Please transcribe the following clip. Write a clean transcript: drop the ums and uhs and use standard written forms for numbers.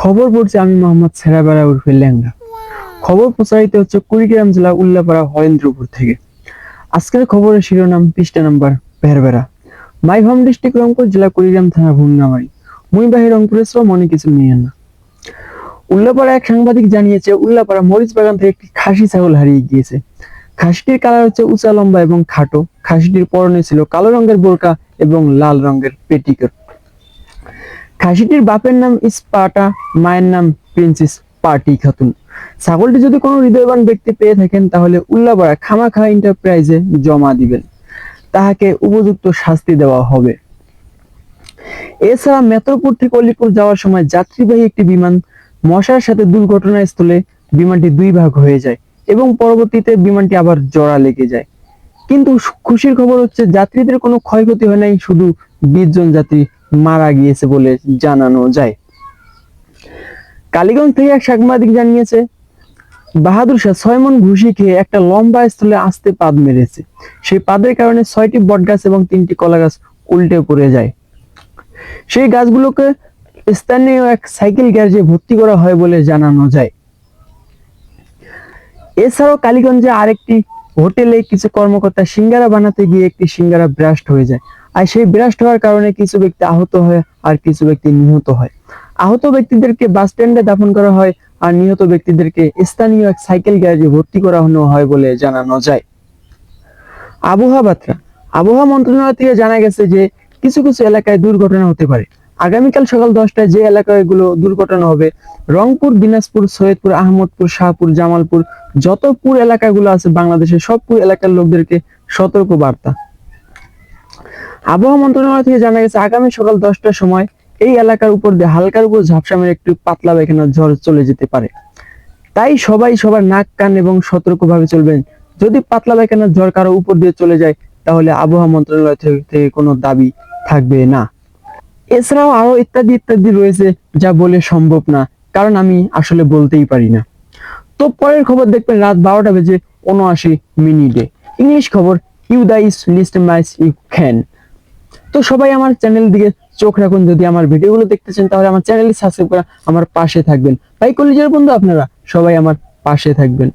খবর পড়ছি আমি মোহাম্মদ সেরাবেড়া উর্ফে ল্যাংড়া। খবর প্রচারিত হচ্ছে কুড়িগ্রাম জেলা উল্লাপাড়া হরেন্দ্রপুর থেকে। আজকের খবরের শিরোনাম পৃষ্ঠা নাম্বার বেরবেরা। মাই হোম ডিস্ট্রিক্ট রংপুর জেলা কুড়িগ্রাম থানা ভুঙ্গামারি। মুই বাহি রংপুরের শ্রম মনে কিছু নিয়ে না। উল্লাপাড়া এক সাংবাদিক জানিয়েছে উল্লাপাড়া মরিচ বাগান থেকে একটি খাসি ছাগল হারিয়ে গিয়েছে। খাসিটির কালার হচ্ছে উঁচা লম্বা এবং খাটো। খাসিটির পরনে ছিল কালো রঙের বোরকা এবং লাল রঙের পেটিকোট। খাসিটির বাপের নাম ইস্পাটা, মায়ের নাম প্রিন্সেস পার্টি খাতুন। ছাগলটি যদি কোনো হৃদয়বান ব্যক্তি পেয়ে থাকেন তাহলে উল্লাপাড়া খামাখা এন্টারপ্রাইজে জমা দিবেন, তাহাকে উপযুক্ত শাস্তি দেওয়া হবে। এছাড়া মেট্রোপুর থেকে অলিপুর যাওয়ার সময় যাত্রীবাহী একটি বিমান মশার সাথে দুর্ঘটনাস্থলে বিমানটি দুই ভাগ হয়ে যায় এবং পরবর্তীতে বিমানটি আবার জোড়া লেগে যায়। কিন্তু খুশির খবর হচ্ছে যাত্রীদের কোনো ক্ষয়ক্ষতি হয় নাই, শুধু 20 জন যাত্রী মারা গিয়েছে বলে জানানো যায়। কালীগঞ্জ থেকে এক সাংবাদিক জানিয়েছে বাহাদুর শাহ 6 মণ ভুসি খেয়ে একটা লম্বা স্থলে আস্তে পাদ মেরেছে। সেই পাদের কারণে 6টি বটগাছ এবং 3টি কলা গাছ উল্টে পড়ে যায়। সেই গাছগুলোকে স্থানীয় এক সাইকেল গ্যারেজে ভর্তি করা হয় বলে জানানো যায়। এছাড়াও কালীগঞ্জে আরেকটি হোটেলে কিছু কর্মকর্তা সিঙ্গারা বানাতে গিয়ে একটি সিঙ্গারা ব্রাস্ট হয়ে যায়, আর সেই ব্রাস্ট হওয়ার কারণে কিছু ব্যক্তি আহত হয় আর কিছু ব্যক্তি নিহত হয়। আহত ব্যক্তিদেরকে বাস স্ট্যান্ডে দাফন করা হয় আর নিহত ব্যক্তিদেরকে স্থানীয় এক সাইকেল গ্যারেজে ভর্তি করা হয় বলে জানানো যায়। আবহাওয়া বার্তা। আবহাওয়া মন্ত্রণালয় থেকে জানা গেছে যে কিছু কিছু এলাকায় দুর্ঘটনা হতে পারে। আগামীকাল সকাল 10টায় যে এলাকাগুলো দুর্ঘটনা হবে, রংপুর, দিনাজপুর, সৈয়দপুর, আহমদপুর, শাহপুর, জামালপুর, যত পুর এলাকাগুলো আছে বাংলাদেশের সব পুর এলাকার লোকদেরকে সতর্ক বার্তা। আবহাওয়া মন্ত্রণালয় থেকে জানা গেছে আগামী সকাল 10টার সময় এই এলাকার উপর দিয়ে হালকার উপর ঝাপসা মেরে একটু পাতলা পায়খানা ঝড় চলে যেতে পারে। তাই সবাই সবার নাক কান এবং সতর্কভাবে চলবেন। যদি পাতলা পায়খানার ঝড় কারো উপর দিয়ে চলে যায় তাহলে আবহাওয়া মন্ত্রণালয় থেকে কোনো দাবি থাকবে না। এছাড়াও আরো ইত্যাদি ইত্যাদি রয়েছে যা বলে সম্ভব না, কারণ আমি আসলে বলতেই পারি না। তো পরের খবর দেখবেন রাত 12:79 ইংলিশ খবর। You the is list mice you can. তো সবাই আমার চ্যানেল দিকে চোখ রাখুন। যদি আমার ভিডিওগুলো দেখতে চান তাহলে আমার চ্যানেলটি সাবস্ক্রাইব করে আমার পাশে থাকবেন। ভাই কলিজার বন্ধু, আপনারা সবাই আমার পাশে থাকবেন।